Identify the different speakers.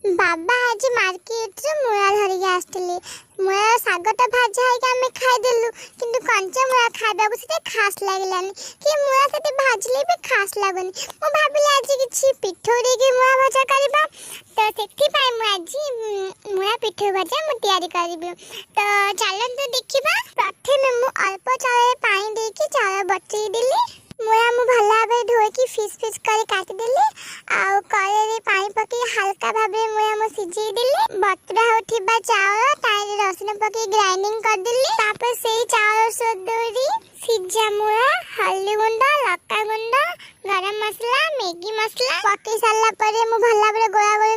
Speaker 1: बाबा आज मार्केट रे मुळा धरिक आसथिले। मुळा साग तो भाजा है आमे खाइदेलु किंतु कंचा मुळा खाइबाकू सेते खास लागलानी कि मुळा सेते भाजले भी खास लागनी। मो भाबिले आज किछि पिठो देके मुळा भाजा करबा तो सेति पाई मु आज मुळा पिठो भाजा मु तयारी करबी। तो चलंतु देखिबा। प्रथमे मु अल्प चाउर पानी देके चाउर बचेई देली। मुळा मु भला भाबे धोई फिस फिस कर काट देली। आउ कड़े पानी पके हल्का भाबे मुळा मु सिझेई देली। बतरा होथिबा चाउर तारे रसुन पके ग्राइंडिंग कर देली। तापर सेई चाउर सोदरी सिझा मुळा हल्दी गुंड लका गुंड गरम मसला मैगी मसला पके साला परे मु भला भाबे गोळा गोळी